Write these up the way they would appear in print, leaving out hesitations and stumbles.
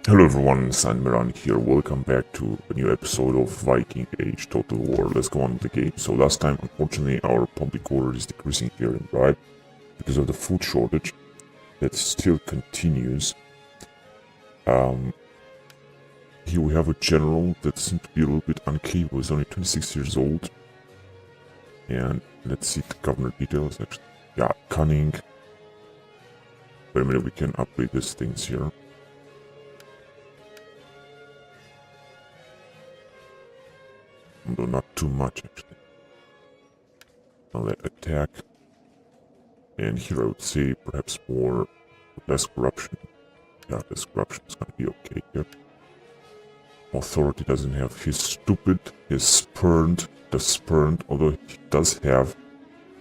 Hello everyone, Miran here. Welcome back to a new episode of Viking Age Total War. Let's go on with the game. So last time, unfortunately, our public order is decreasing here in Bribe because of the food shortage that still continues. Here we have a general that seems to be a little bit uncapable. He's only 26 years old. And let's see the governor details actually. Yeah, cunning. Wait a minute, we can upgrade these things here. Although not too much actually. I'll let attack. And here I would say perhaps less corruption. Yeah, less corruption is gonna be okay here. Authority doesn't have his stupid, his spurned, although he does have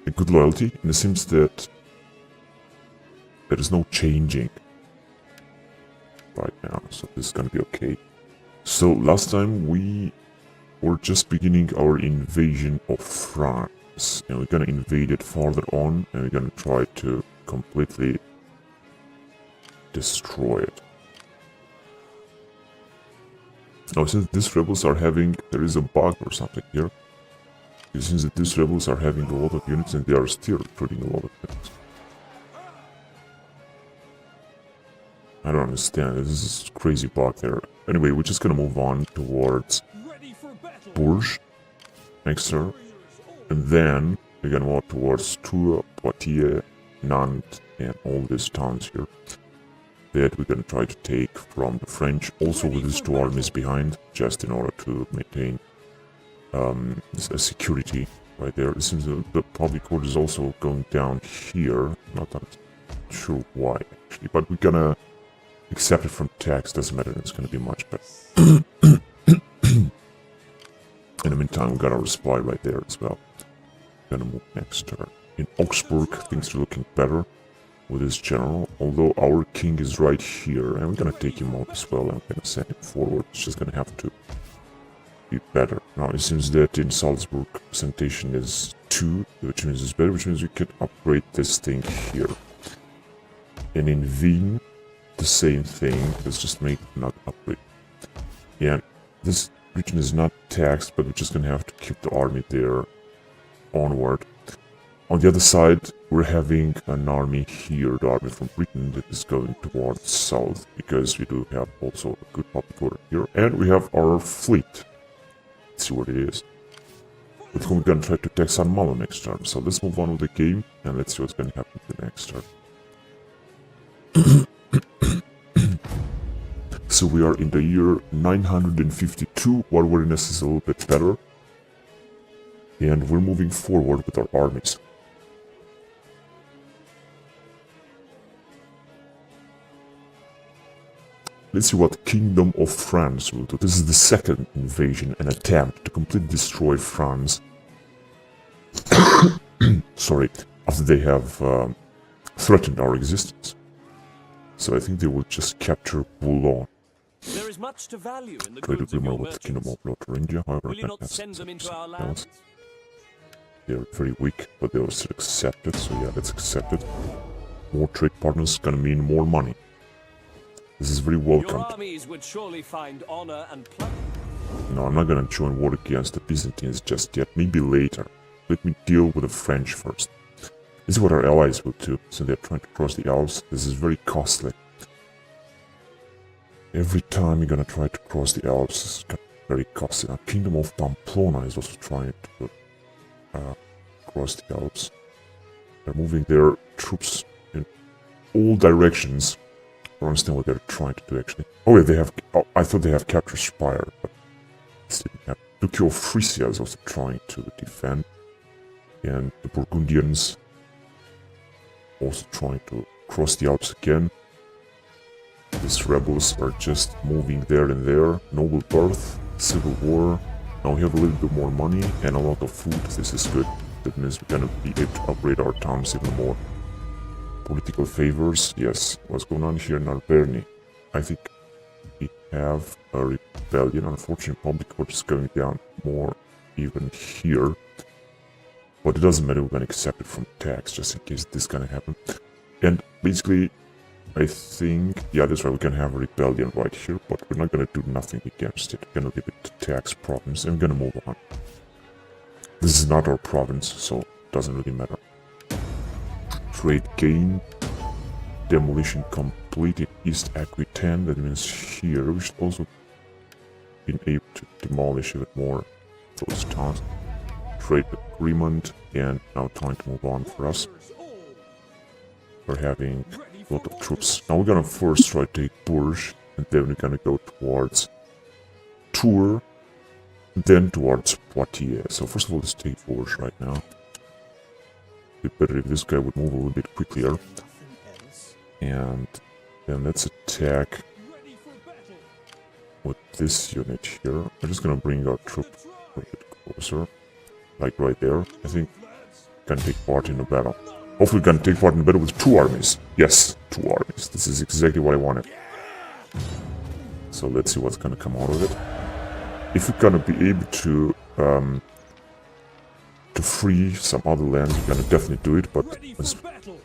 a good loyalty, and it seems that there is no changing right now, so this is gonna be okay. So last time we were just beginning our invasion of France, and we're gonna invade it farther on, and we're gonna try to completely destroy it. Now, since these rebels are having, there is a bug or something here. It seems that these rebels are having a lot of units and they are still recruiting a lot of units. I don't understand, this is crazy bug there. Anyway, we're just gonna move on towards Bourges next turn. And then we're gonna move towards Tours, Poitiers, Nantes, and all these towns here that we're gonna try to take from the French, also with these two armies behind, just in order to maintain security right there. It seems the public order is also going down here, not sure why actually, but we're gonna accept it from tax, doesn't matter, it's gonna be much better. In the meantime, we got our supply right there as well. Gonna move next turn. In Augsburg, things are looking better with this general, although our king is right here, and we're gonna take him out as well, and we're gonna send him forward. It's just gonna have to be better. Now, it seems that in Salzburg, presentation is 2, which means it's better, which means we can upgrade this thing here. And in Wien, the same thing, let's just make not upgrade. Yeah, this region is not taxed, but we're just gonna have to keep the army there onward. On the other side, we're having an army here, the army from Britain, that is going towards south, because we do have also a good public order here. And we have our fleet. Let's see what it is. With whom we're going to try to attack San Malo next turn. So let's move on with the game, and let's see what's going to happen the next turn. So we are in the year 952, warwariness is a little bit better. And we're moving forward with our armies. Let's see what Kingdom of France will do. This is the second invasion, an attempt to completely destroy France. Sorry, after they have threatened our existence. So I think they will just capture Boulogne. There is much to value in the Trade goods of agreement your with the Kingdom merchants. of Lotharingia, however, Will you not send them into our lands? They're very weak, but they will still accept it, so yeah, let's accept it. More trade partners gonna mean more money. This is very welcome. Your armies would surely find honor and plunder. No, I'm not gonna join war against the Byzantines just yet, maybe later. Let me deal with the French first. This is what our allies will do, so they're trying to cross the Alps. This is very costly. Every time you're gonna try to cross the Alps, it's gonna be very costly. Now, Kingdom of Pamplona is also trying to cross the Alps. They're moving their troops in all directions. I don't understand what they're trying to do actually. Oh yeah, they have. Oh, I thought they have captured Speyer, but this didn't happen. Duchy of Frisia is also trying to defend, and the Burgundians also trying to cross the Alps again. These rebels are just moving there and there. Noble birth, civil war. Now we have a little bit more money and a lot of food. This is good. That means we're gonna be able to upgrade our towns even more. Political favors, yes. What's going on here in Alberni? I think we have a rebellion. Unfortunately, public order is going down more even here. But it doesn't matter, we're gonna accept it from tax just in case this is gonna happen. And basically, I think, yeah, that's right, we can have a rebellion right here, but we're not gonna do nothing against it. We're gonna leave it to tax province, and we're gonna move on. This is not our province, so it doesn't really matter. Trade gain. Demolition complete in East Aquitaine. That means here we should also be able to demolish even more those towns. Trade agreement, and now time to move on for us. We're having a lot of troops. Now we're gonna first try to take Bourges, and then we're gonna go towards Tours, then towards Poitiers. So first of all, let's take Bourges right now. It'd be better if this guy would move a little bit quicker. And then let's attack with this unit here. We're just gonna bring our troop a bit closer, like right there. I think we can take part in the battle. Hopefully we can take part in the battle with 2 armies. Yes, 2 armies. This is exactly what I wanted. So let's see what's gonna come out of it. If we're gonna be able to free some other lands, we're gonna definitely do it, but as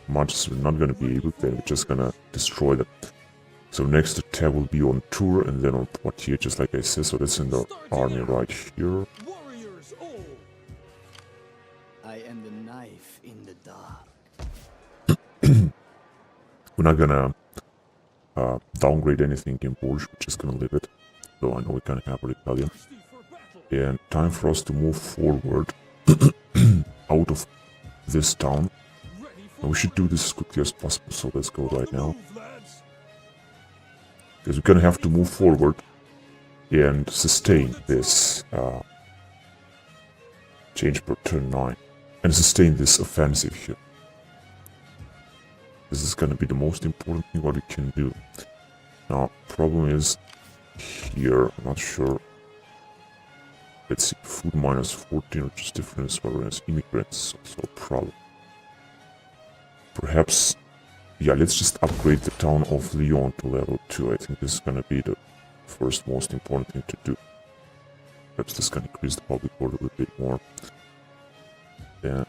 much as we're not gonna be able, then we're just gonna destroy them. So next attack will be on Tours and then on Poitiers, just like I said. So let's send our army right here. I am the knife in the dark. We're not gonna downgrade anything in Bourges, we're just gonna leave it. Though I know we can have a rebellion. And time for us to move forward out of this town. And we should do this as quickly as possible, so let's go right now. Because we're gonna have to move forward and sustain this change per turn 9. And sustain this offensive here. This is gonna be the most important thing what we can do. Now, problem is here, I'm not sure. Let's see, food minus 14, which is different as well as immigrants, also a problem. Perhaps, yeah, let's just upgrade the town of Lyon to level 2. I think this is gonna be the first most important thing to do. Perhaps this can increase the public order a little bit more. Yeah.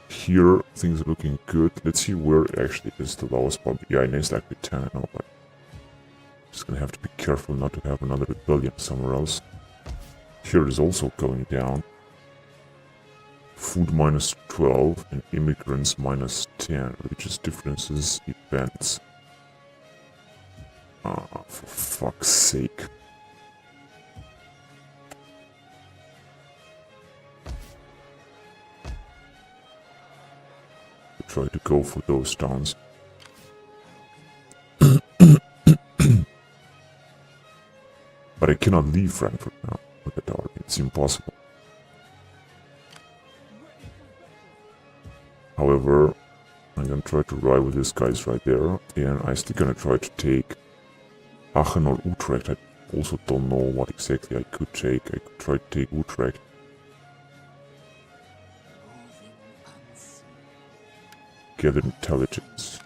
Here, things are looking good. Let's see where actually is the lowest public. Yeah, in East Aquitaine, I know, but just gonna have to be careful not to have another rebellion somewhere else. Here it is also going down. Food minus 12 and immigrants minus 10. Religious differences, events. Ah, for fuck's sake. Try to go for those towns. But I cannot leave Frankfurt now with that army. It's impossible. However, I'm gonna try to ride with these guys right there, and I'm still gonna try to take Aachen or Utrecht. I also don't know what exactly I could take. I could try to take Utrecht. Gather intelligence.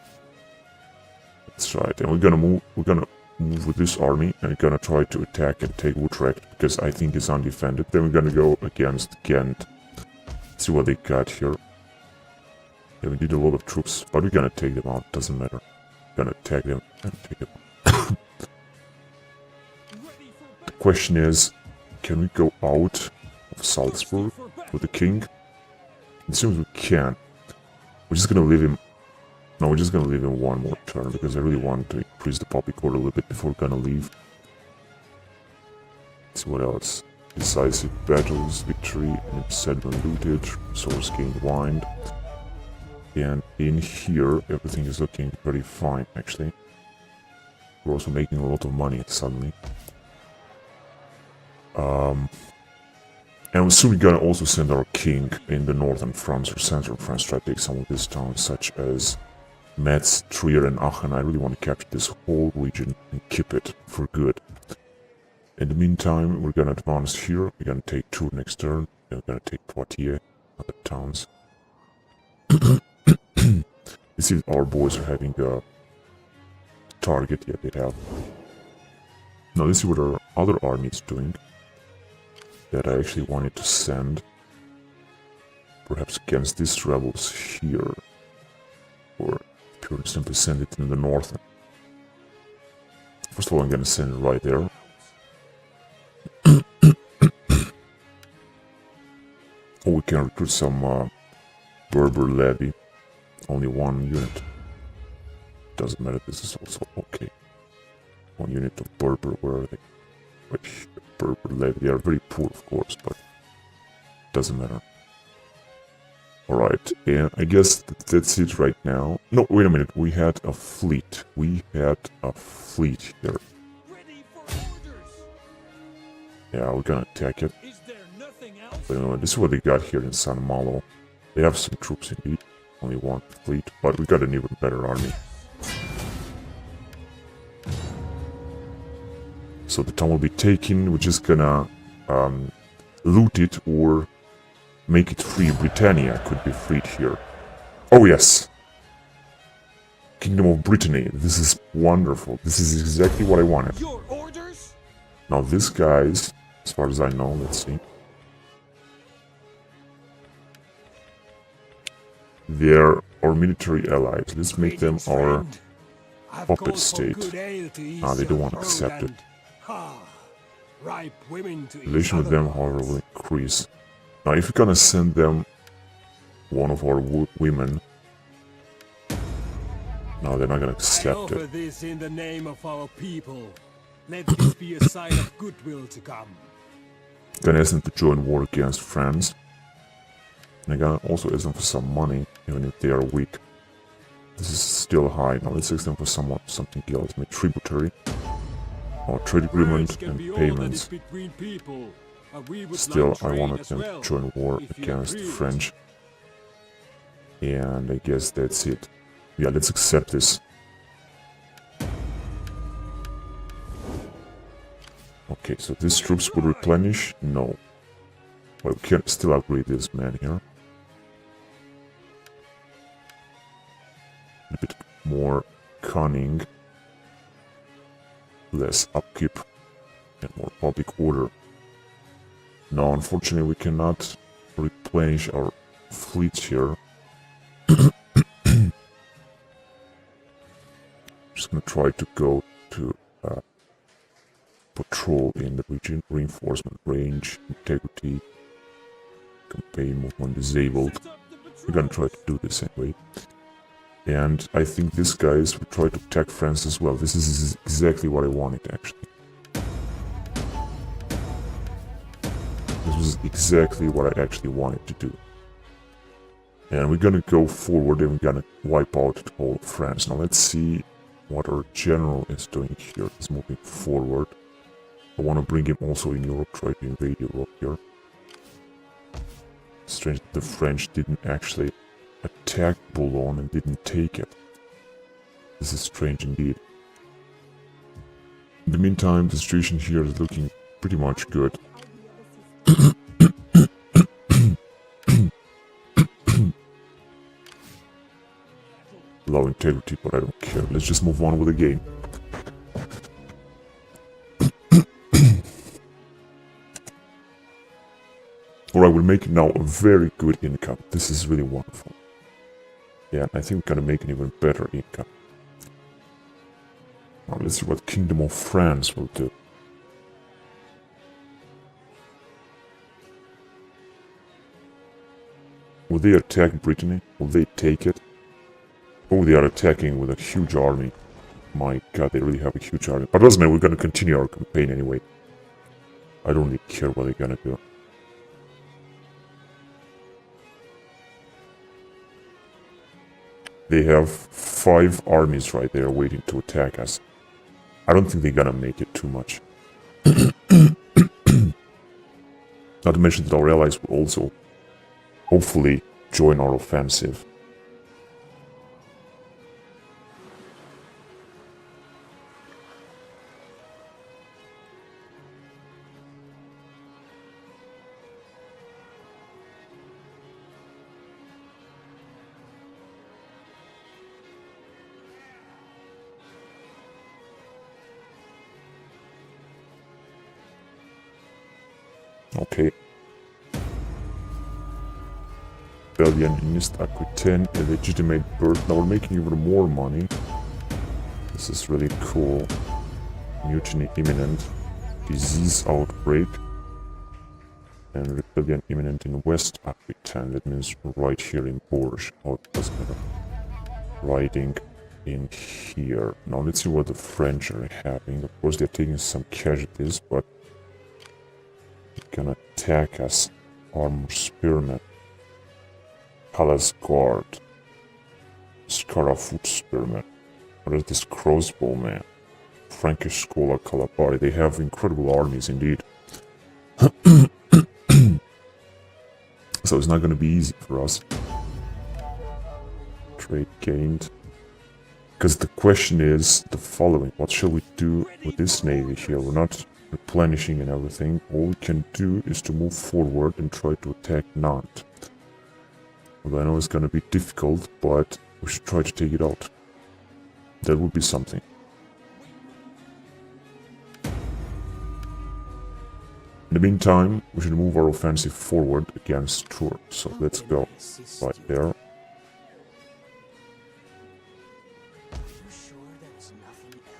That's right, and we're gonna move with this army, and we're gonna try to attack and take Utrecht, because I think it's undefended. Then we're gonna go against Ghent. See what they got here. Yeah, we need a lot of troops, but we're gonna take them out, doesn't matter. We're gonna attack them and take them out. The question is, can we go out of Salzburg with the king? It seems we can. We're just gonna leave him. No, we're just gonna leave him one more turn, because I really want to increase the public order a little bit before we're gonna leave. Let's see what else. Decisive battles, victory, and settlement looted, resource gained wind. And in here, everything is looking pretty fine, actually. We're also making a lot of money suddenly. And we're soon gonna also send our king in the northern France or central France, try to take some of these towns, such as Metz, Trier, and Aachen. I really want to capture this whole region and keep it for good. In the meantime, we're gonna advance here. We're gonna take Tours next turn. Then we're gonna take Poitiers, other towns. You see, our boys are having a target. Yeah, they have. Now, let's see what our other army is doing. That I actually wanted to send. Perhaps against these rebels here. Or sure to simply send it in the north. First of all, I'm gonna send it right there. Or we can recruit some Berber levy. Only one unit. Doesn't matter, this is also okay. One unit of Berber, where are they? Which Berber levy? They are very poor, of course, but doesn't matter. Alright, and I guess that's it right now. No, wait a minute, we had a fleet. We had a fleet here. Ready for orders. Yeah, we're gonna attack it. Is there nothing else? But anyway, this is what they got here in San Malo. They have some troops indeed. Only one fleet, but we got an even better army. So the town will be taken. We're just gonna loot it or make it free. Britannia could be freed here. Oh yes! Kingdom of Brittany. This is wonderful. This is exactly what I wanted. Your orders? Now these guys, as far as I know, let's see. They're our military allies. Let's make them our puppet state. They don't want to accept it. Relation with them, however, will increase. Now, if we're gonna send them one of our women, no, they're not gonna accept it. This in the name of our people. Let this be a sign of goodwill to come. Gonna ask them to join war against France. And I gonna also ask them for some money, even if they are weak. This is still high. Now let's ask them for something else. Maybe tributary. Or trade agreement and payments. Still, I wanted them to join war against the French. And I guess that's it. Yeah, let's accept this. Okay, so these troops will replenish? No. Well, we can still upgrade this man here. A bit more cunning. Less upkeep. And more public order. No, unfortunately we cannot replenish our fleets here. Just gonna try to go to patrol in the region. Reinforcement, range, integrity, campaign movement disabled. We're gonna try to do this anyway. And I think these guys will try to attack France as well. This is exactly what I wanted, actually. This was exactly what I actually wanted to do. And we're gonna go forward and we're gonna wipe out the whole of France. Now let's see what our general is doing here. He's moving forward. I want to bring him also in Europe, try to invade Europe here. Strange that the French didn't actually attack Boulogne and didn't take it. This is strange indeed. In the meantime, the situation here is looking pretty much good. Low integrity, but I don't care. Let's just move on with the game. Alright, we're making now a very good income. This is really wonderful. Yeah, I think we're gonna make an even better income. Now let's see what Kingdom of France will do. Will they attack Brittany? Will they take it? Oh, they are attacking with a huge army. My god, they really have a huge army. But doesn't matter, we're gonna continue our campaign anyway. I don't really care what they're gonna do. They have 5 armies right there waiting to attack us. I don't think they're gonna make it too much. Not to mention that our allies will also, hopefully, join our offensive. Okay. rebellion in East Aquitaine, a legitimate birth. Now we're making even more money. This is really cool. Mutiny imminent. Disease outbreak. And rebellion imminent in West Aquitaine. That means right here in Bourges. Riding in here. Now let's see what the French are having. Of course they're taking some casualties, but they can attack us. Armor spearmen. Palace guard. Scarafoot spearmen. What is this crossbowman? Frankish scholar Calabari. They have incredible armies indeed. So it's not going to be easy for us. Trade gained. Because the question is the following. What shall we do with this navy here? We're not replenishing and everything. All we can do is to move forward and try to attack Nantes. Although I know it's going to be difficult, but we should try to take it out. That would be something. In the meantime, we should move our offensive forward against Tours. So let's go right there.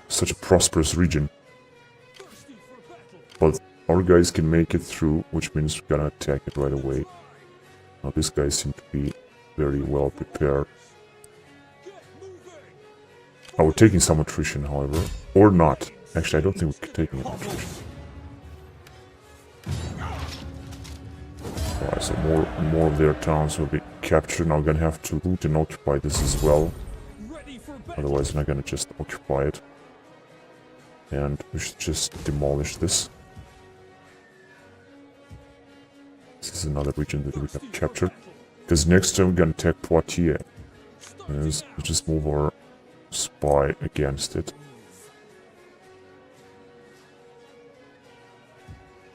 Such a prosperous region. But our guys can make it through, which means we're gonna attack it right away. Now these guys seem to be very well prepared. Oh, we're taking some attrition, however. Or not. Actually, I don't think we're taking an attrition. Alright, so more of their towns will be captured. Now we're gonna have to loot and occupy this as well. Otherwise, we're not gonna just occupy it. And we should just demolish this. This is another region that we have captured. Because next time we're gonna attack Poitiers. Yes, we just move our spy against it.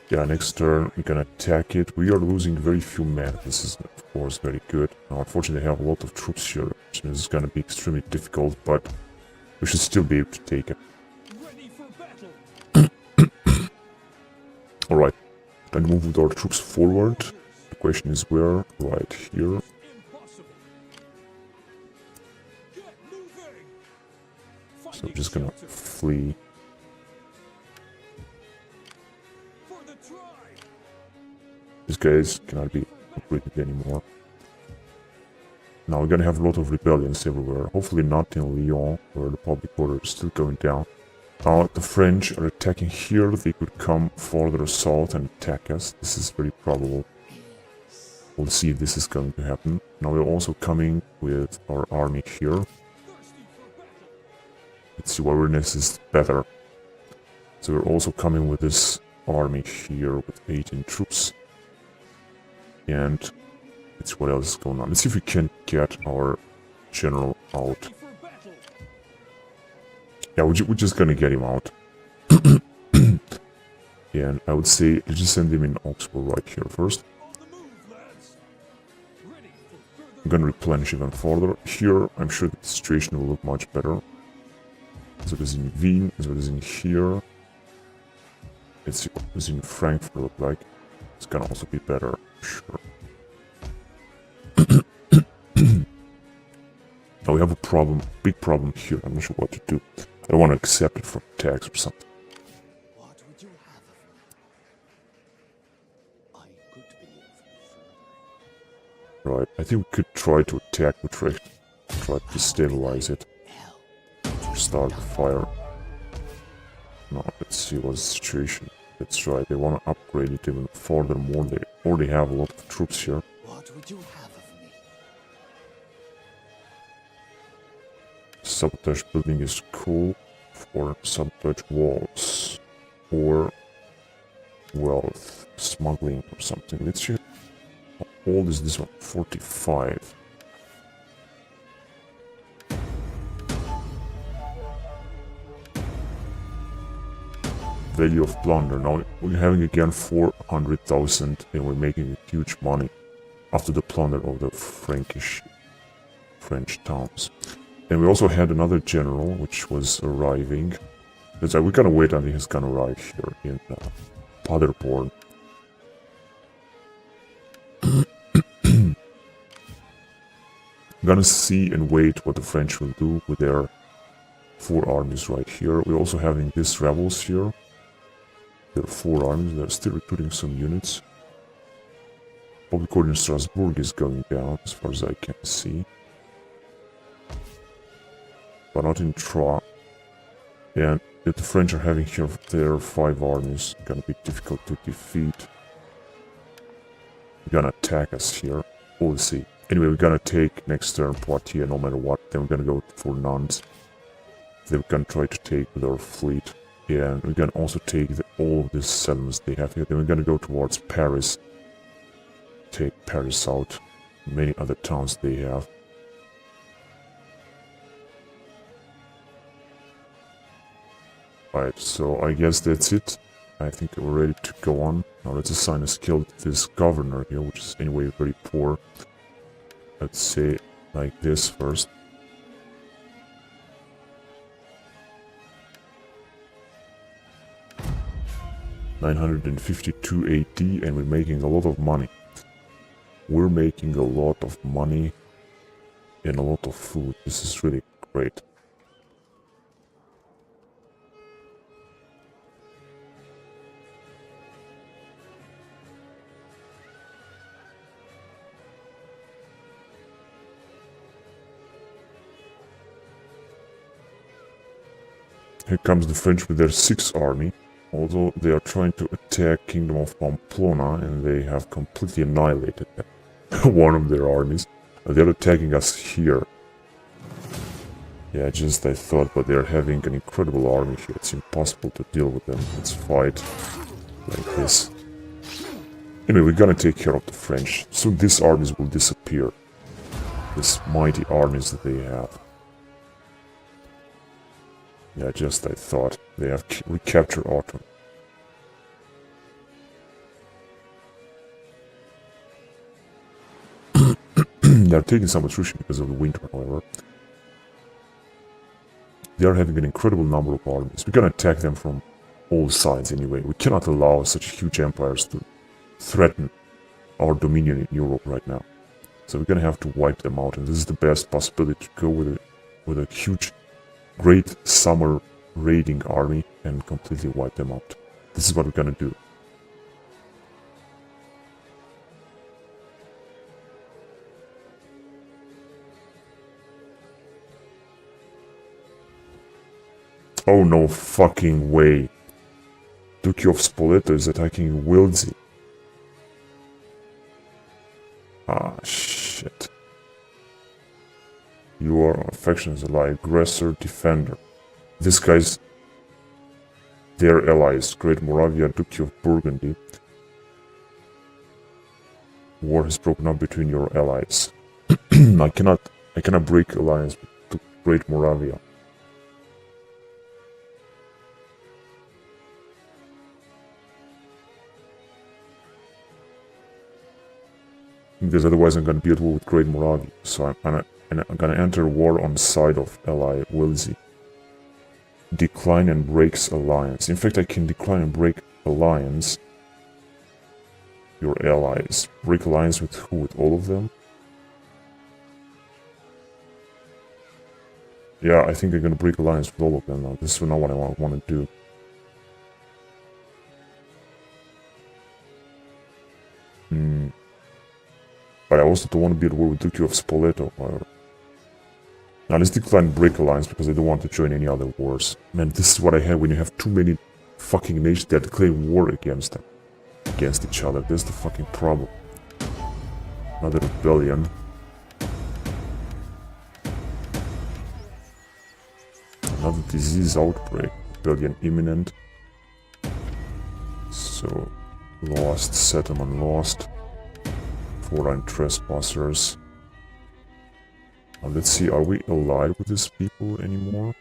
Yeah, next turn we're gonna attack it. We are losing very few men. This is of course very good. Now unfortunately I have a lot of troops here, which means it's gonna be extremely difficult, but we should still be able to take it. Alright, gonna move with our troops forward. The question is where? Right here. So we're just gonna flee. These guys cannot be upgraded anymore. Now we're gonna have a lot of rebellions everywhere. Hopefully not in Lyon, where the public order is still going down. Now the French are attacking here. They could come further south and attack us. This is very probable. We'll see if this is going to happen. Now we're also coming with our army here. Let's see, awareness is better. So we're also coming with this army here with 18 troops. And let's see what else is going on. Let's see if we can get our general out. Yeah, we're just gonna get him out. And I would say let's just send him in Augsburg right here first. I'm gonna replenish even further. Here, I'm sure the situation will look much better. As it is in Wien, as it is in here. Let's see what it is in Frankfurt look like. It's gonna also be better, sure. Now we have a problem, big problem here. I'm not sure what to do. I don't want to accept it from tax or something. What would you have of me? I could be of Right, I think we could try to attack Utrecht. Try to destabilize it. Start the fire. Now, let's see what's the situation. That's right, they want to upgrade it even furthermore. They already have a lot of troops here. What would you have of me? Sabotage building is cool for sabotage walls or wealth smuggling or something. Let's see how old is this one. 45. Value of plunder. Now we're having again 400,000 and we're making huge money after the plunder of the French towns. And we also had another general which was arriving. We're gonna wait until he's gonna arrive here in Paderborn. gonna see and wait what the French will do with their 4 armies right here. We're also having these rebels here. There are 4 armies. They're still recruiting some units. Public order in Strasbourg is going down, as far as I can see. But not in Troyes. And if the French are having here their 5 armies, it's gonna be difficult to defeat. They're gonna attack us here. We'll see. Anyway, we're gonna take next turn Poitiers no matter what. Then we're gonna go for Nantes. Then we're gonna try to take with our fleet. And we're gonna also take all of these settlements they have here. Then we're gonna go towards Paris. Take Paris out. Many other towns they have. Alright, so I guess that's it. I think we're ready to go on. Now let's assign a skill to this governor here, which is anyway very poor. Let's say like this first. $952 AD, and we're making a lot of money. We're making a lot of money and a lot of food. This is really great. Here comes the French with their 6th army. Although they are trying to attack Kingdom of Pamplona, and they have completely annihilated one of their armies. They're attacking us here. Yeah, just I thought, but they're having an incredible army here. It's impossible to deal with them. Let's fight like this. Anyway, we're gonna take care of the French. Soon these armies will disappear. These mighty armies that they have. Yeah, just I thought. They have recaptured Autumn. They are taking some attrition because of the winter, however. They are having an incredible number of armies. We're gonna attack them from all sides anyway. We cannot allow such huge empires to threaten our dominion in Europe right now. So we're gonna have to wipe them out, and this is the best possibility to go with a huge, great summer raiding army and completely wipe them out. This is what we're gonna do. Oh no fucking way. Duke of Spoleto is attacking Wildsey. Ah, shit. You are factions ally, aggressor, defender. This guy's their allies, Great Moravia, Duchy of Burgundy. War has broken up between your allies. I cannot break alliance with Great Moravia. Because otherwise I'm gonna be at war with Great Moravia. So I'm gonna enter war on the side of ally Wildsey. Decline and breaks alliance. In fact, I can decline and break alliance. Your allies. Break alliance with who? With all of them? Yeah, I think I'm gonna break alliance with all of them now. This is not what I want to do. But I also don't want to be at war with Duchy of Spoleto, however. Now let's decline break alliance because I don't want to join any other wars. Man, this is what I have when you have too many fucking nations that declare war against each other. That's the fucking problem. Another rebellion. Another disease outbreak. Rebellion imminent. So, lost, settlement lost. Foreign trespassers. Now let's see, are we allied with these people anymore?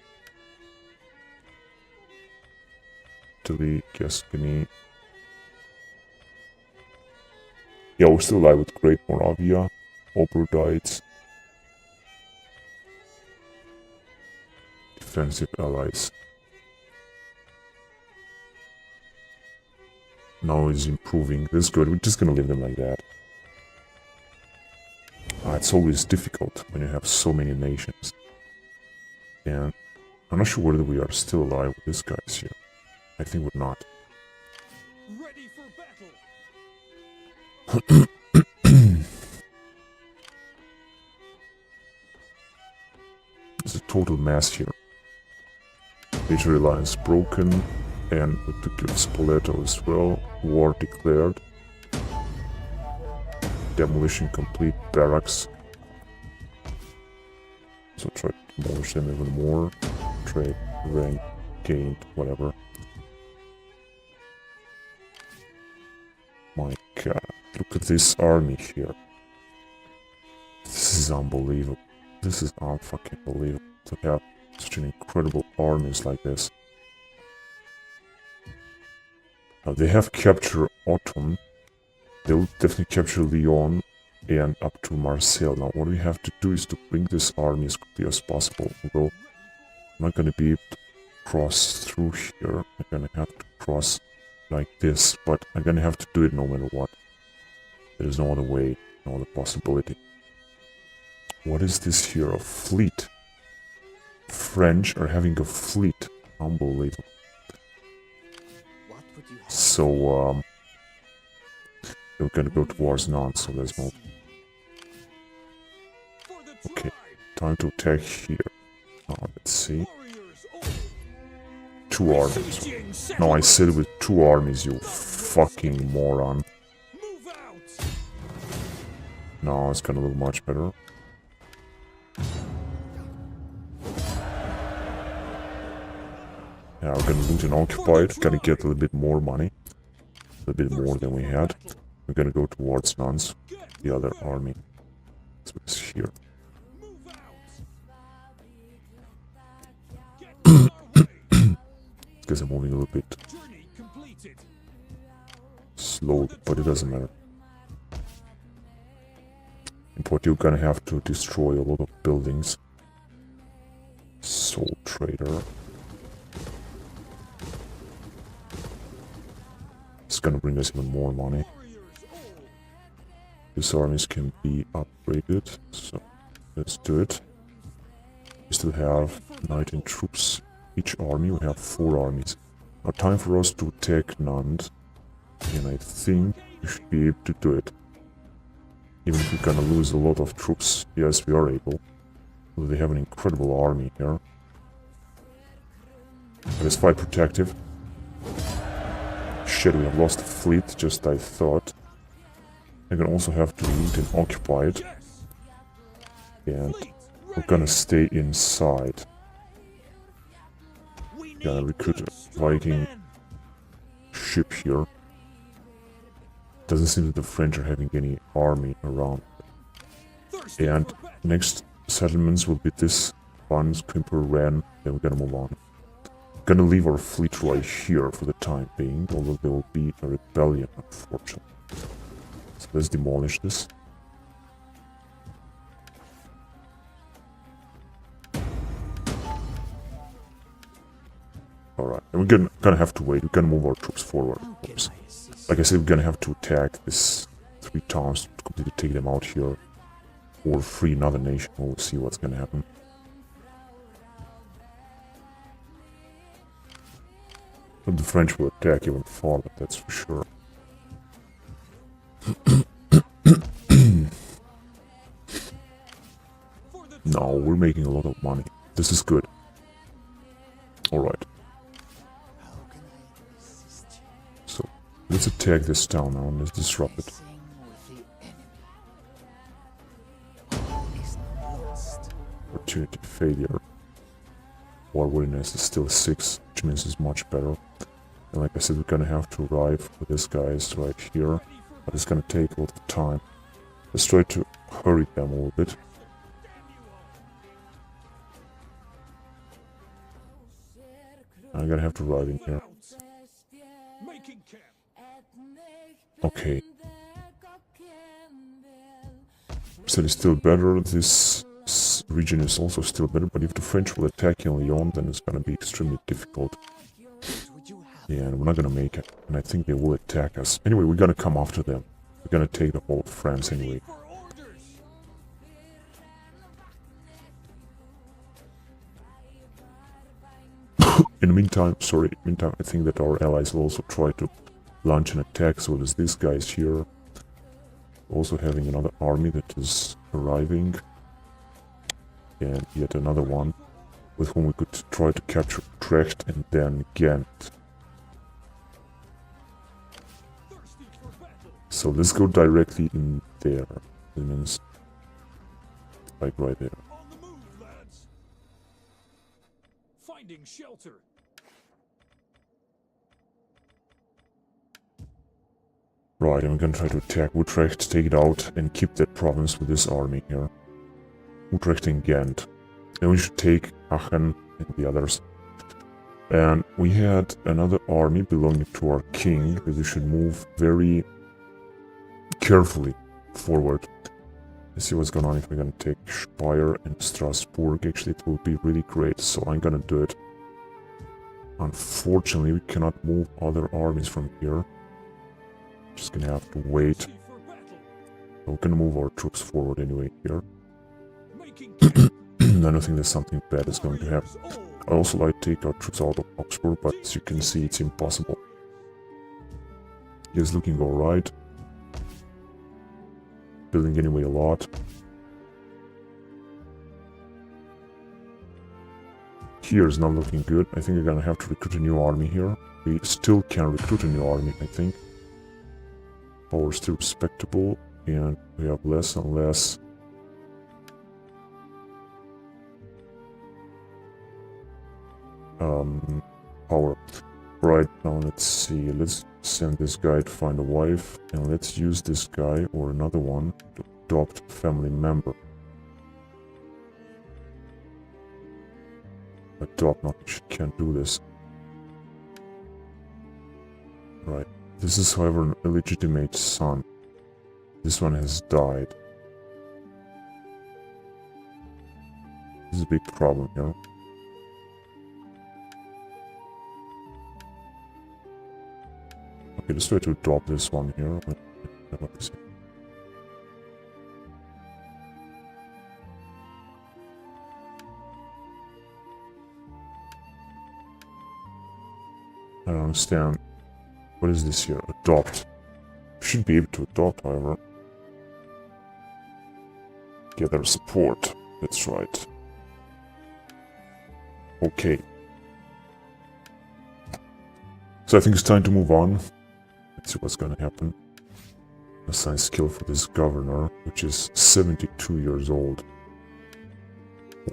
Italy, Gascony. Yeah, we're still allied with Great Moravia, Oberdites. Defensive allies. Now it's improving. This is good. We're just gonna leave them like that. it's always difficult when you have so many nations. And I'm not sure whether we are still alive with these guys here. I think we're not. Ready for battle. It's a total mess here. Military alliance broken, and we took your Spoleto as well. War declared. Demolition complete. Barracks. So try to demolish them even more. Trade, rank, gained, whatever. My god, look at this army here. This is unbelievable. This is unfucking believable to have such an incredible armies like this. Now they have captured Autumn. They will definitely capture Lyon and up to Marseille. Now what we have to do is to bring this army as quickly as possible. Although I'm not going to be able to cross through here. I'm going to have to cross like this, but I'm going to have to do it no matter what. There is no other way, no other possibility. What is this here? A fleet. French are having a fleet. Unbelievable. What would you have? So, we're gonna go towards Nantes, so let's move. For the Okay, tribe. time to attack here. Now, let's see. Warriors, oh. 2 armies. Besieging No, I settlers. said with 2 armies, you fucking moron. Move out. Now it's gonna look much better. Yeah, we're gonna loot and occupy it. Gonna get a little bit more money. A little bit more than we had. We're gonna go towards Nantes, Get the other army. So it's here. move out. Get on our way. Guys are moving a little bit Journey completed. slowly, but it doesn't matter. In Port, you're gonna have to destroy a lot of buildings. Soul trader. It's gonna bring us even more money. Warriors, oh. These armies can be upgraded, so let's do it. We still have 19 troops. Each army, we have 4 armies. Now time for us to attack Nantes, and I think we should be able to do it. Even if we're gonna lose a lot of troops, yes, we are able. Although they have an incredible army here. Let's fight protective. Shit, we have lost the fleet, just I thought. I'm gonna also have to loot and occupy it. Yes. And Fleet. we're gonna stay inside. We need Gonna recruit good, a strong Viking men. ship here. Doesn't seem that the French are having any army around. Thirsty And for battle. next settlements will be this one, Quimper, Rennes, then we're gonna move on. Gonna leave our fleet right here for the time being, although there will be a rebellion, unfortunately. So let's demolish this. Alright, and we're gonna have to wait, we're gonna move our troops forward, of How can course. I assist? Like I said, we're gonna have to attack this 3 towns to completely take them out here. Or free another nation, we'll see what's gonna happen. But the French will attack even farther, that's for sure. For the No, we're making a lot of money. This is good. Alright, How can I assist you? so let's attack this town now and let's disrupt it. Messing with the enemy. All is not lost. Opportunity failure. War readiness is still 6, which means it's much better. And like I said, we're gonna have to arrive with these guys right here. But it's gonna take a lot of time. Let's try to hurry them a little bit. I'm gonna have to arrive in here. making camp. Okay. So it's still better. This region is also still better, but if the French will attack in Lyon, then it's gonna be extremely difficult. What would you have? Yeah, and we're not gonna make it. And I think they will attack us. Anyway, we're gonna come after them. We're gonna take the whole of France anyway. For orders. In the meantime, I think that our allies will also try to launch an attack. So there's these guys here. Also having another army that is arriving. And yet another one with whom we could try to capture Utrecht and then Ghent. So let's go directly in there. That means like right there. On the move, lads. Finding shelter. Right, and we're gonna try to attack Utrecht, take it out, and keep that province with this army here. Utrecht and Ghent. And we should take Aachen and the others. And we had another army belonging to our king that we should move very carefully forward. Let's see what's going on if we're gonna take Speyer and Strasbourg. Actually, it will be really great, so I'm gonna do it. Unfortunately, we cannot move other armies from here. Just gonna have to wait. Ready for battle. We're gonna move our troops forward anyway here. Making camp. I don't think that something bad is going to happen. Warriors all. I also like to take our troops out of Augsburg, but as you can see, it's impossible. It's looking alright. Building anyway a lot. Here is not looking good. I think we're gonna have to recruit a new army here. We still can recruit a new army, I think. Power is still respectable, and we have less and less power. Right, now let's see, let's send this guy to find a wife, and let's use this guy or another one to adopt a family member. Adopt, not she can't do this. Right, this is however an illegitimate son. This one has died. This is a big problem here. Okay, let's try to adopt this one here. I don't understand. What is this here? Adopt. Should be able to adopt, however. Gather support. That's right. Okay. So I think it's time to move on. Let's see what's gonna happen. Assign skill for this governor, which is 72 years old.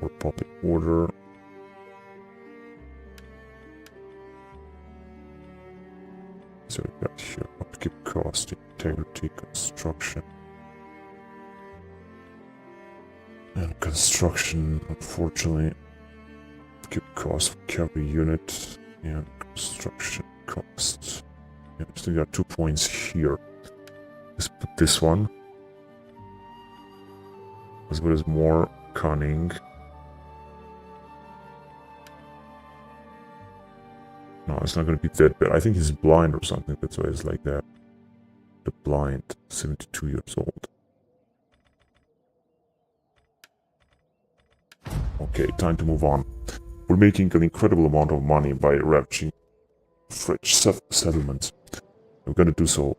Or public order. So we got here upkeep cost, integrity, construction. And construction, unfortunately, upkeep cost for cavalry unit and construction cost. Yeah, we still got 2 points here. Let's put this one. As well as more cunning. No, it's not going to be that bad. I think he's blind or something. That's why it's like that. The blind, 72 years old. Okay, time to move on. We're making an incredible amount of money by ravaging French settlements. We're going to do so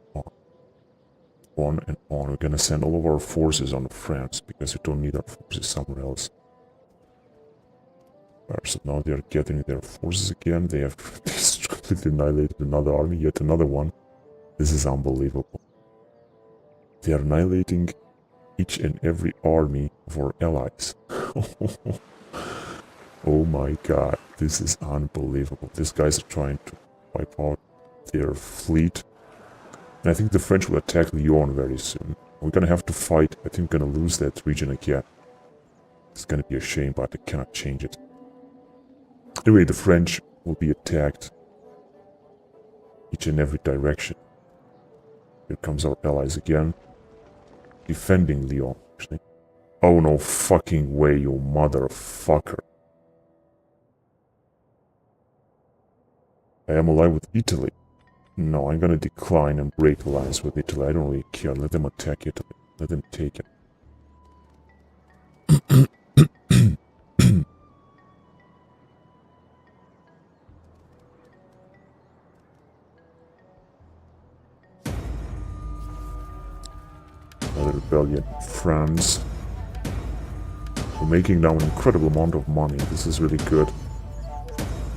on and on. We're going to send all of our forces on to France because we don't need our forces somewhere else. So now they are gathering their forces again. They have completely annihilated another army, yet another one. This is unbelievable. They are annihilating each and every army of our allies. Oh my god, this is unbelievable. These guys are trying to wipe out their fleet. And I think the French will attack Lyon very soon. We're gonna have to fight. I think we're gonna lose that region again. It's gonna be a shame, but I cannot change it. Anyway, the French will be attacked each and every direction. Here comes our allies again. Defending Lyon, actually. Oh no fucking way, you motherfucker. I am alive with Italy. No, I'm gonna decline and break alliance with Italy. I don't really care. Let them attack Italy. Let them take it. rebellion in France. We're making now an incredible amount of money. This is really good.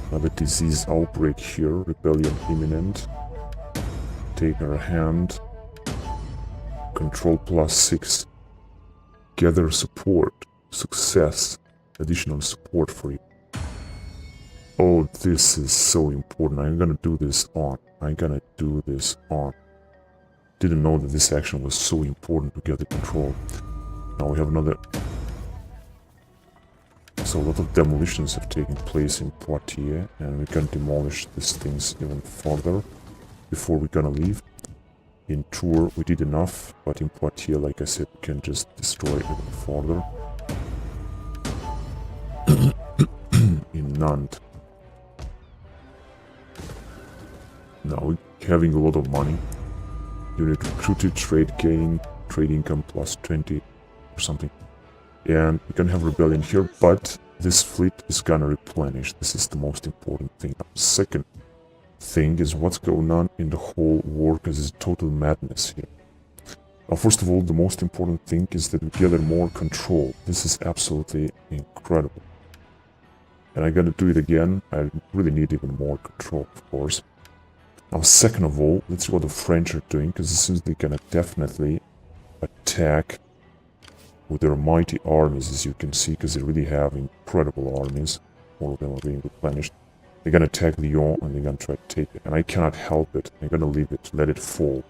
Another disease outbreak here. Rebellion imminent. Take our hand. Control +6. Gather support. Success. Additional support for you. Oh, this is so important. I'm gonna do this on. Didn't know that this action was so important to get the control. Now we have another... So a lot of demolitions have taken place in Poitiers, and we can demolish these things even further before we're gonna leave. In Tours we did enough, but in Poitiers, like I said, we can just destroy it even further. In Nantes. Now we're having a lot of money. Unit recruited, trade gain, trade income +20 or something. And we can have rebellion here, but this fleet is gonna replenish. This is the most important thing. Second thing is what's going on in the whole war, because it's total madness here. Now, first of all, the most important thing is that we gather more control. This is absolutely incredible. And I'm gonna do it again. I really need even more control, of course. Now, second of all, let's see what the French are doing, because it seems they're gonna definitely attack with their mighty armies, as you can see, because they really have incredible armies. All of them are being replenished. They're gonna attack Lyon, and they're gonna try to take it. And I cannot help it. I'm gonna leave it, let it fall.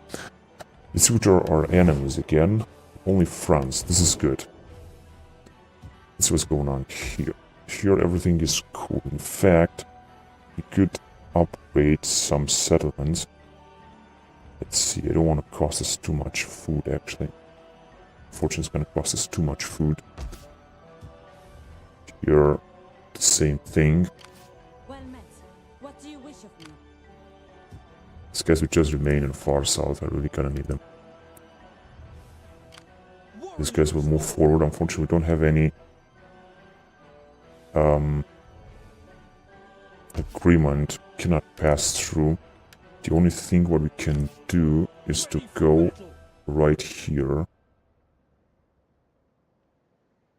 Let's see which are our enemies again. Only France. This is good. Let's see what's going on here. Here everything is cool. In fact, we could upgrade some settlements. Let's see, I don't want to cost us too much food, actually. Unfortunately, it's going to cost us too much food. Here, the same thing. Well met. What do you wish of me? These guys would just remain in far south. I really gonna need them. These guys will move forward. Unfortunately, we don't have any agreement. Cannot pass through. The only thing what we can do is to go right here.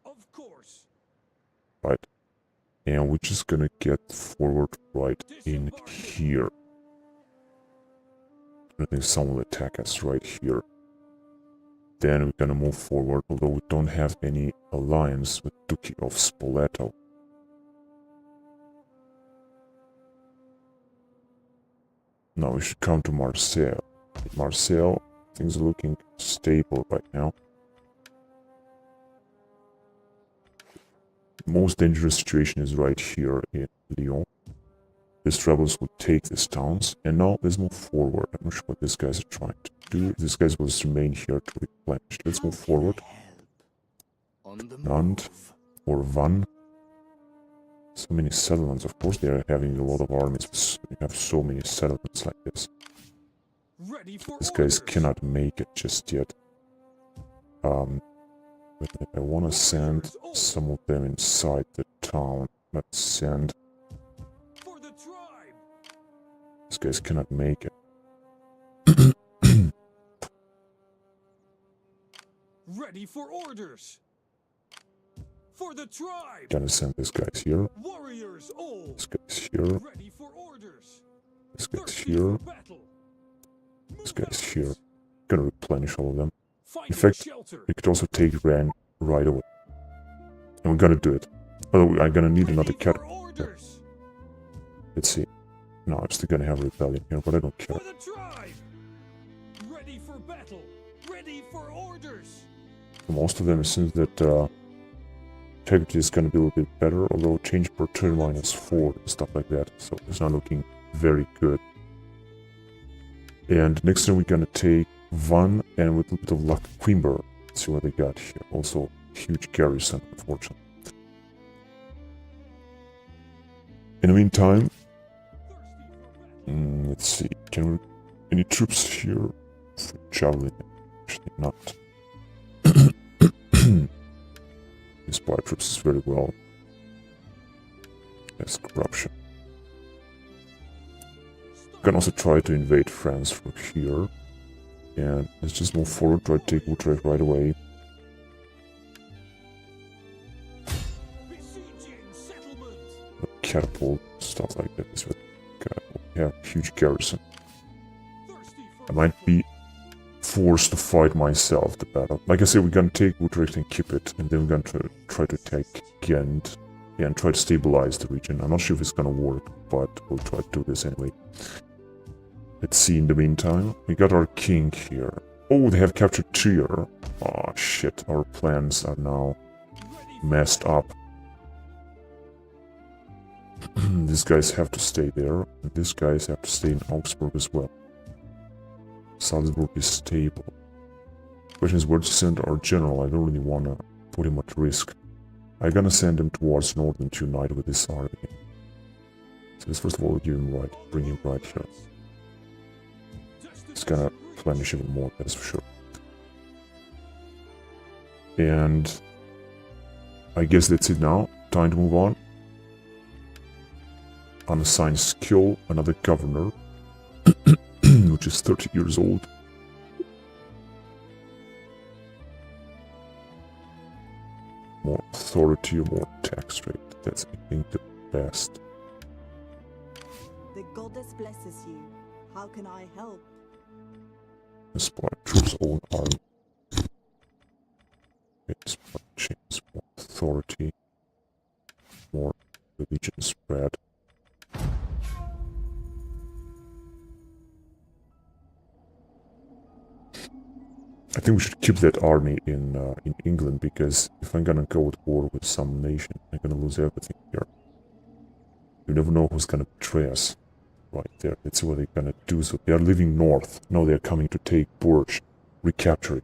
Of course. Right. And we're just gonna get forward right in here. I think someone will attack us right here. Then we're gonna move forward, although we don't have any alliance with Duchy of Spoleto. Now we should come to Marseille. Marseille, things are looking stable right now. The most dangerous situation is right here in Lyon. These rebels will take these towns, and now let's move forward. I'm not sure what these guys are trying to do. These guys will just remain here to replenish. Let's move forward. Nantes or Vannes. So many settlements. Of course, they are having a lot of armies. We have so many settlements like this. Ready for These guys orders. cannot make it just yet. But I want to send some of them inside the town. Let's send. For the tribe. These guys cannot make it. Ready for orders. For the tribe. Gonna send these guys here. Warriors all. This guy's here. Ready for orders. This guy's Thirsty here. for battle. This guy's here. Gonna replenish all of them. Finding fact, shelter. We could also take Ren right away. And we're gonna do it. Although I'm gonna need another Ready for cat. orders. Let's see. No, I'm still gonna have rebellion here, but I don't care. For the tribe. Ready for battle. Ready for orders. For most of them, it seems that integrity is gonna be a little bit better, although change per turn -4 and stuff like that. So it's not looking very good. And next turn we're gonna take Vannes, and with a little bit of luck, Quimber. Let's see what they got here. Also, huge garrison, unfortunately. In the meantime, let's see. Can we any troops here for javelin? Actually, not. Inspire troops is very well. There's corruption. You can also try to invade France from here. And let's just move forward, try to take Utrecht right away. Besieging settlement. Catapult, stuff like that. This would have a huge garrison. Thirsty for I might be forced to fight myself the battle. Like I said, we're gonna take Utrecht and keep it, and then we're gonna try to attack Ghent and try to stabilize the region. I'm not sure if it's gonna work, but we'll try to do this anyway. Let's see in the meantime. We got our king here. Oh, they have captured Trier. Oh shit, our plans are now messed up. These guys have to stay there, and these guys have to stay in Augsburg as well. Salzburg is stable. Question is where to send our general. I don't really want to put him at risk. I'm gonna send him towards northern to unite with this army. So let's first of all give him right, bring him right here. It's gonna replenish even more, that's for sure. And I guess that's it now. Time to move on. Unassigned skill, another governor, which is 30 years old. More authority, more tax rate. That's, I think, the best. The goddess blesses you. How can I help? Inspire troops own army. Inspire chains, more authority, more religion spread. I think we should keep that army in England, because if I'm gonna go to war with some nation, I'm gonna lose everything here. You never know who's gonna betray us. Right there, let's see what they're gonna do. So they are leaving north. No, they're coming to take Bourges, recapture it.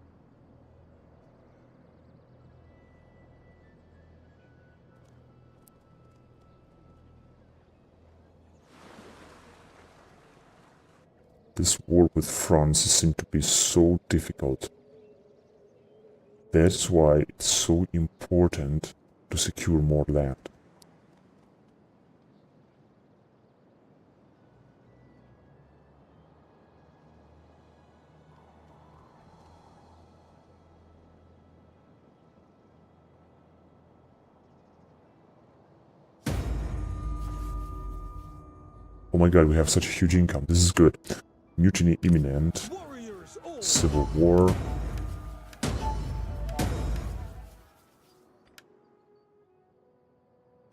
This war with France seems to be so difficult. That's why it's so important to secure more land. Oh my god, we have such a huge income. This is good. Mutiny imminent. Warriors all. Civil war.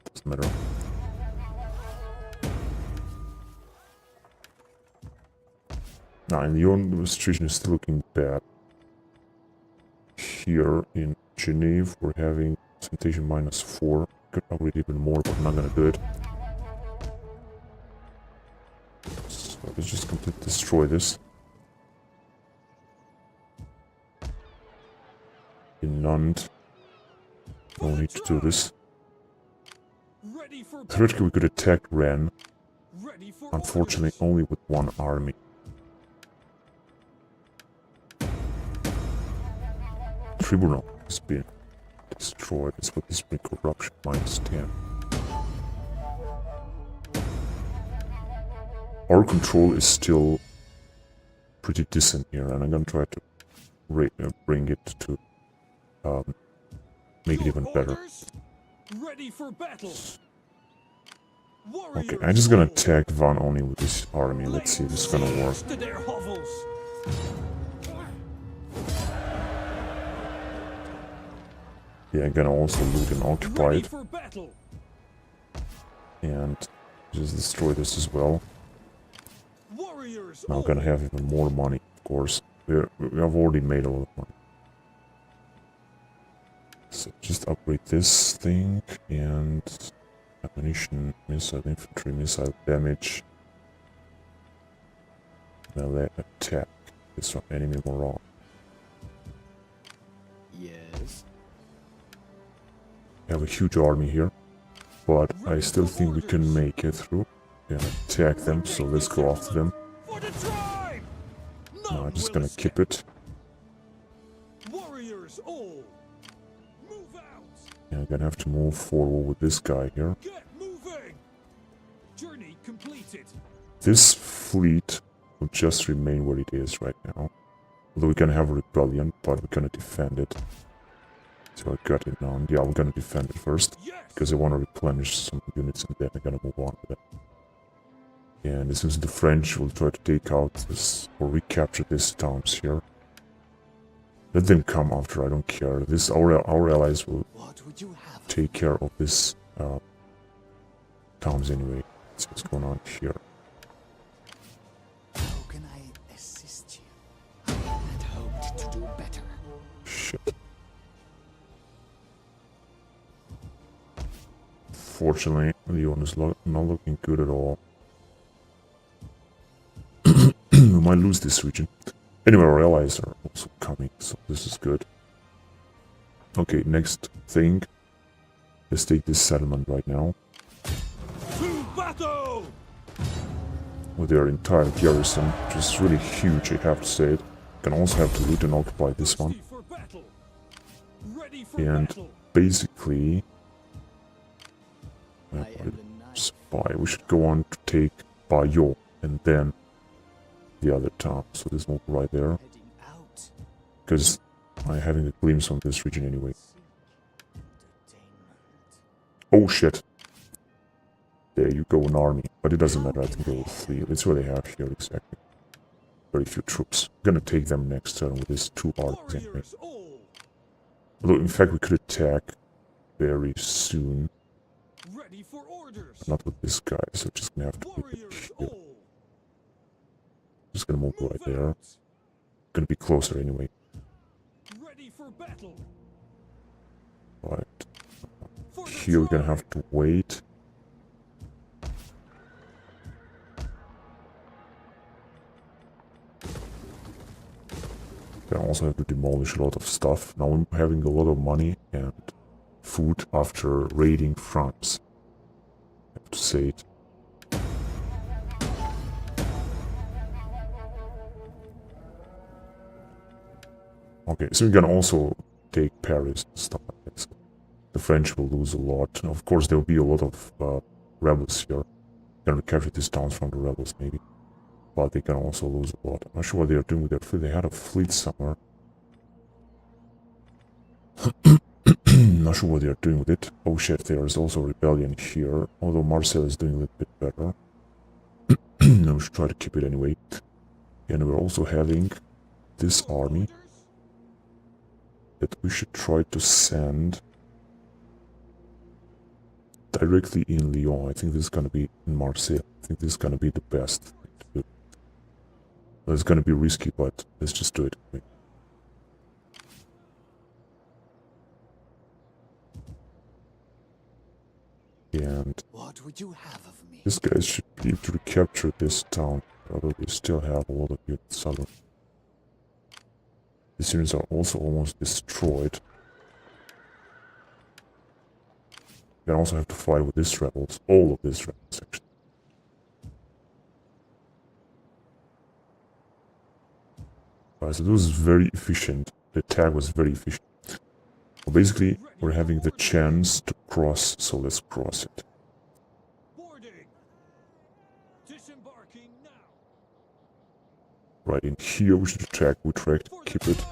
Doesn't matter. Now, in Lyon, the situation is still looking bad. Here in Geneva, we're having sanitation -4. Could upgrade even more, but I'm not gonna do it. So let's just completely destroy this. In Nantes, no need to do this. Ready for Theoretically, we could attack Rennes, ready for unfortunately only with one army. Tribunal has been destroyed. That's what this brings corruption -10. Our control is still pretty decent here, and I'm gonna try to bring it to make it even better. Ready for battle. Okay, I'm just gonna attack Van only with this army. Let's see if this is gonna work. To their hovels. Yeah, I'm gonna also loot and occupy Ready it, for battle. and just destroy this as well. Warriors Now I'm all. gonna have even more money, of course. We have already made a lot of money. So just upgrade this thing, and ammunition, missile, infantry, missile damage, melee attack. It's from enemy morale. Yes. We have a huge army here, but I still think we can make it through. And attack them, so let's go after them. For the tribe. No, None I'm just will gonna escape. keep it. Warriors all. Move out. Yeah, I'm gonna have to move forward with this guy here. Get moving. Journey completed. This fleet will just remain where it is right now. Although we're gonna have a rebellion, but we're gonna defend it. So I got it now. Yeah, we're gonna defend it first. Because I want to replenish some units and then I'm gonna move on with it. And it seems the French will try to take out this, or recapture these towns here. Let them come after, I don't care. This our allies will take care of this towns anyway. Let's see what's going on here. How can I assist you? I had hoped to do better. Shit. Fortunately, Leon is not looking good at all. We might lose this region. Anyway, our allies are also coming, so this is good. Okay, next thing. Let's take this settlement right now. To battle! With their entire garrison, which is really huge, I have to say it. Can also have to loot and occupy this one. Thirsty for battle. Ready for And battle. basically... I am the knight. Spy. We should go on to take Bayo and then the other town. So this will go right there. Heading out. Because I'm having a glimpse on this region anyway. Entertainment. Oh shit. There you go, an army. But it doesn't matter, I think they will flee. That's what they have here exactly. Very few troops. I'm gonna take them next turn with these 2 armies anyway. Warriors all. Although in fact we could attack very soon. Ready for orders. Not with this guy, so just gonna have to keep it Warriors here. all. Just gonna move right there. out. Gonna be closer anyway. Ready for battle. Right. For the Here we're gonna tribe. have to wait. Gonna also have to demolish a lot of stuff. Now I'm having a lot of money and food after raiding France. I have to say it. Okay, so we can also take Paris and stuff like this. The French will lose a lot. And of course, there will be a lot of rebels here. Can recapture these towns from the rebels, maybe. But they can also lose a lot. I'm not sure what they are doing with their fleet. They had a fleet somewhere. Not sure what they are doing with it. Oh shit, there is also a rebellion here. Although Marseille is doing a little bit better. We should try to keep it anyway. And we're also having this army that we should try to send directly in Lyon. I think this is gonna be in Marseille. I think this is gonna be the best thing to do. Well, it's gonna be risky, but let's just do it. And What would you have of me? these guys should be able to recapture this town. Although they still have a lot of units southern. These units are also almost destroyed. They also have to fight with these rebels. All of these rebels, actually. Right, so this was very efficient. The attack was very efficient. Well, basically, we're having the chance to cross, so let's cross it. Boarding. Disembarking now. Right in here, we should attack. We try to keep it.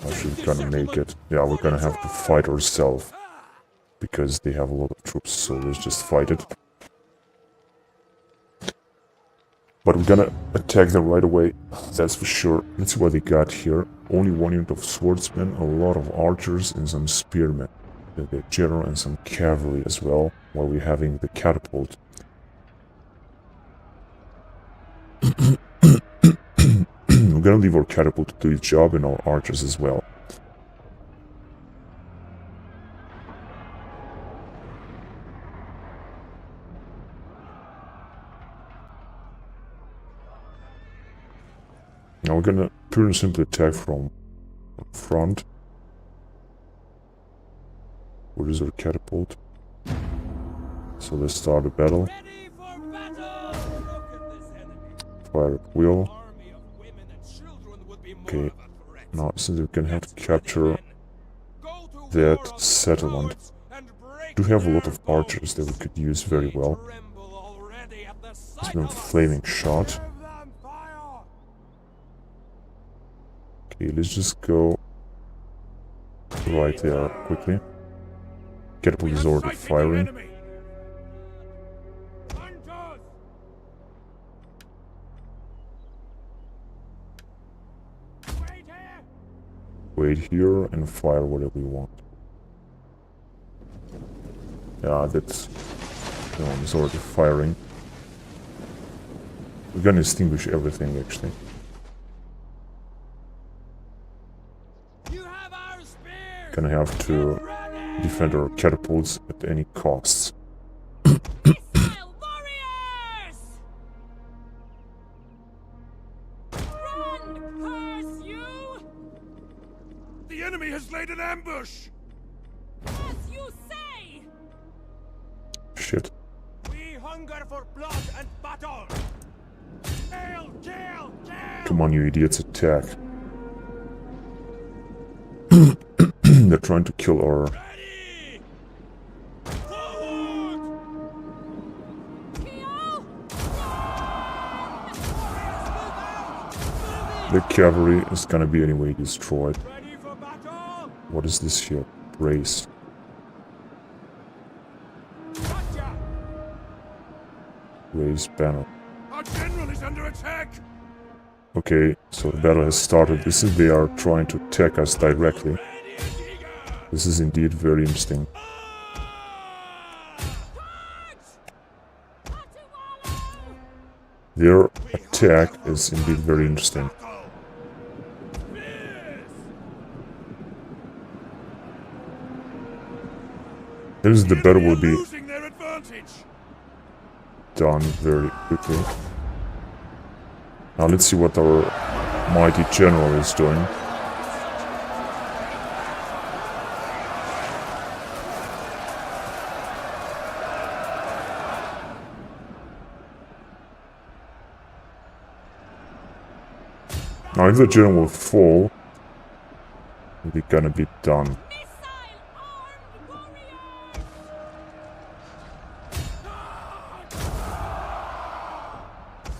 Actually, we're gonna make it. Yeah, we're gonna have to fight ourselves. Because they have a lot of troops, so let's just fight it. But we're gonna attack them right away, that's for sure. Let's see what they got here. Only 1 unit of swordsmen, a lot of archers, and some spearmen. The general and some cavalry as well, while we're having the catapult. We're gonna leave our catapult to do its job and our archers as well. Now we're gonna pure and simply attack from front. Where is our catapult? So let's start a battle. Ready for battle. Look at this enemy. Fire at will. Army of women and children would be more Okay. of a threat. Now since we're gonna have to Let's capture ready, men. Go to war that on settlement. cowards and break We do have a lot their of archers that we bones. could use very They well. tremble already at the It's sight been a of us. flaming shot. Give them fire. Okay, let's just go right there quickly. Catapult is already firing. Wait here and fire whatever you want. Yeah, that's... the one is already firing. We're gonna extinguish everything, actually. Gonna have to defend our catapults at any costs. Missile warriors! Run, curse you! The enemy has laid an ambush! As you say! Shit. We hunger for blood and battle! Kill, kill, kill! Come on, you idiots, attack. They're trying to kill our... Ready! Forward! Kill! The cavalry is gonna be anyway destroyed. Ready for battle! What is this here? Brace. Gotcha! Raise banner. Our general is under attack! Okay, so the battle has started. This is they are trying to attack us directly. Ready and eager! This is indeed very interesting. Their attack is indeed very interesting. This the battle will be Losing their advantage! done very quickly. Now let's see what our mighty general is doing. Now if the general will fall, we're gonna be done.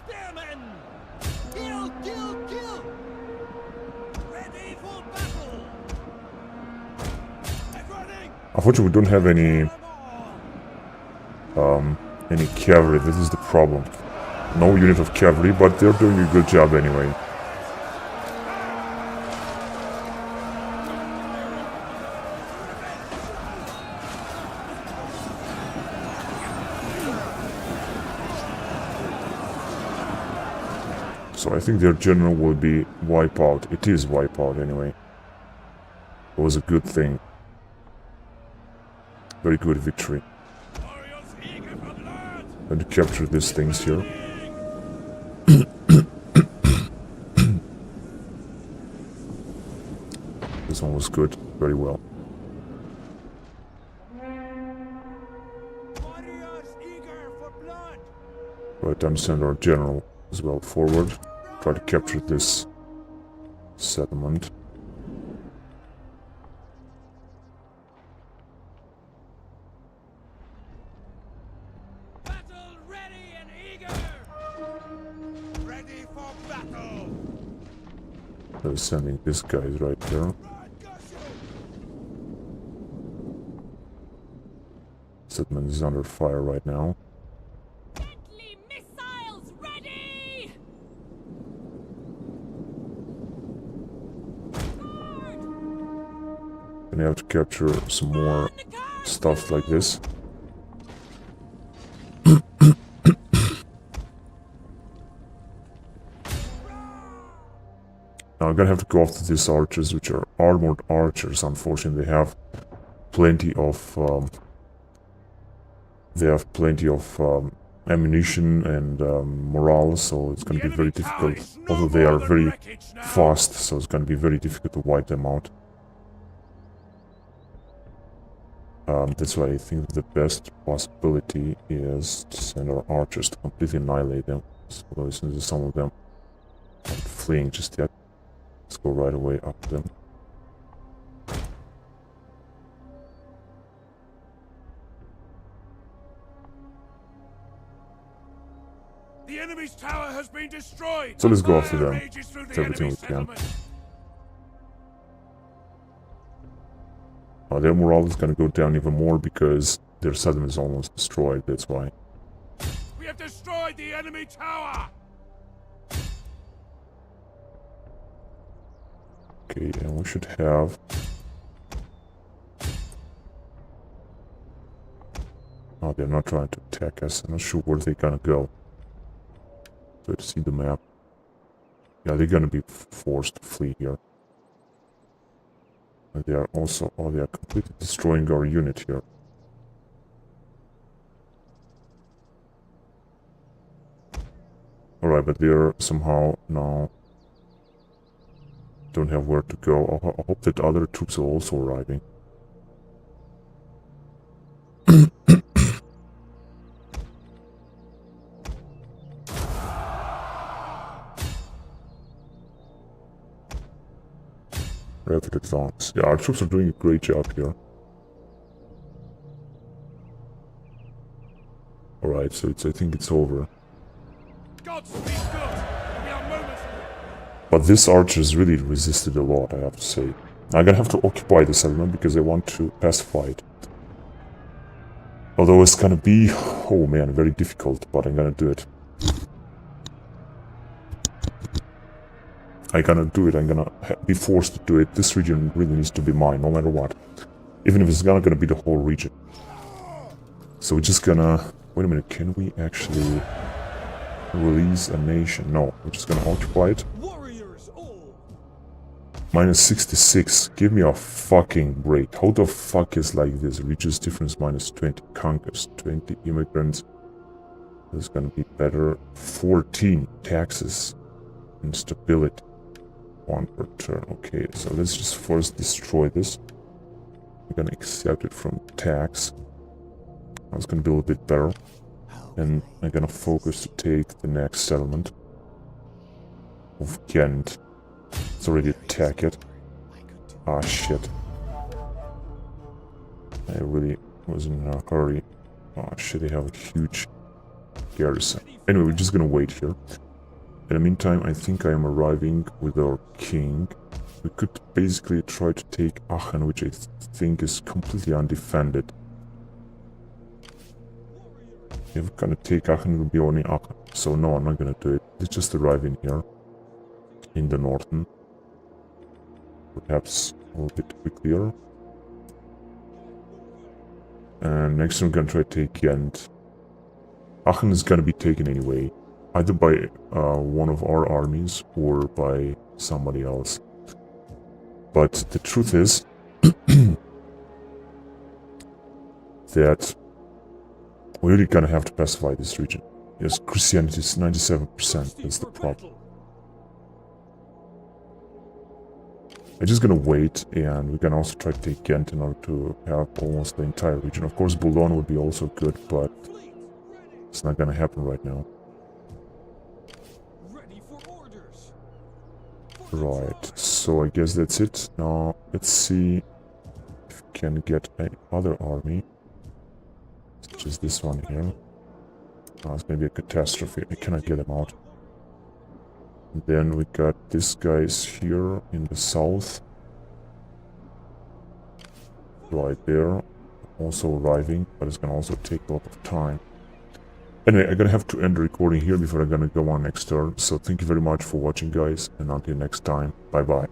Spearmen! Kill, kill, kill! Ready for battle! Running! Unfortunately, we don't have any cavalry. This is the problem. No unit of cavalry, but they're doing a good job anyway. So I think their general will be wiped out. It is wiped out anyway. It was a good thing. Very good victory. Warriors eager for blood! And to capture these things here. This one was good. Very well. Warriors eager for blood! Right, time to send our general as well forward. Try to capture this settlement. Battle ready and eager! Ready for battle! They're sending these guys right there. Settlement is under fire right now. Deadly missiles ready! Gonna have to capture some more stuff like this. Now I'm gonna have to go after these archers, which are armored archers. Unfortunately, they have plenty of ammunition and morale, so it's gonna be very difficult. Although they are very fast, so it's gonna be very difficult to wipe them out. That's why I think the best possibility is to send our archers to completely annihilate them. So since some of them aren't fleeing just yet, let's go right away up to them. The enemy's tower has been destroyed. So let's go after Fire them. rages through the It's everything we enemy can. settlement. Their morale is gonna go down even more because their settlement is almost destroyed, that's why. We have destroyed the enemy tower! Okay, and we should have... Oh, they're not trying to attack us. I'm not sure where they're gonna go. So to see the map. Yeah, they're gonna be forced to flee here. And they are also... Oh, they are completely destroying our unit here. Alright, but they're somehow now... don't have where to go. I hope that other troops are also arriving. Rapid advance. Yeah, our troops are doing a great job here. Alright, so I think it's over. Godspeed good! We are moments from But this archers really resisted a lot, I have to say. I'm gonna have to occupy the settlement because I want to pacify it. Although it's gonna be, oh man, very difficult, but I'm gonna do it. I'm gonna do it, I'm gonna be forced to do it. This region really needs to be mine, no matter what. Even if it's not gonna be the whole region. So we're just gonna... Wait a minute, can we actually release a nation? No, we're just gonna occupy it. Warriors all! Minus 66. Give me a fucking break. How the fuck is like this? Reaches difference minus 20. Conquers 20 immigrants. This is gonna be better. 14 taxes. Instability. 1 per turn. Okay, so let's just first destroy this. I'm gonna accept it from tax. That's gonna be a little bit better. And I'm gonna focus to take the next settlement of Ghent. Let's already attack it. Ah, shit. I really was in a hurry. Ah, shit, they have a huge garrison. Anyway, we're just gonna wait here. In the meantime, I think I am arriving with our king. We could basically try to take Aachen, which I think is completely undefended. If we're gonna take Aachen, it will be only Aachen. So no, I'm not gonna do it. Let's just arrive in here. In the northern. Perhaps a little bit quicker. And next I'm gonna try to take Ghent. Aachen is gonna be taken anyway. Either by one of our armies or by somebody else. But the truth is that we're really gonna have to pacify this region. Yes, Christianity is 97%, that's the problem. I'm just gonna wait, and we can also try to take Ghent in order to have almost the entire region. Of course, Boulogne would be also good, but it's not gonna happen right now. Ready for orders! Right, so I guess that's it. Now, let's see if we can get another army. Such as this one here. Oh, it's gonna be a catastrophe. I cannot get them out. And then we got this guys here in the south. Right there. Also arriving, but it's gonna also take a lot of time. Anyway, I'm gonna have to end the recording here before I'm gonna go on next turn. So thank you very much for watching, guys, and until next time, bye bye.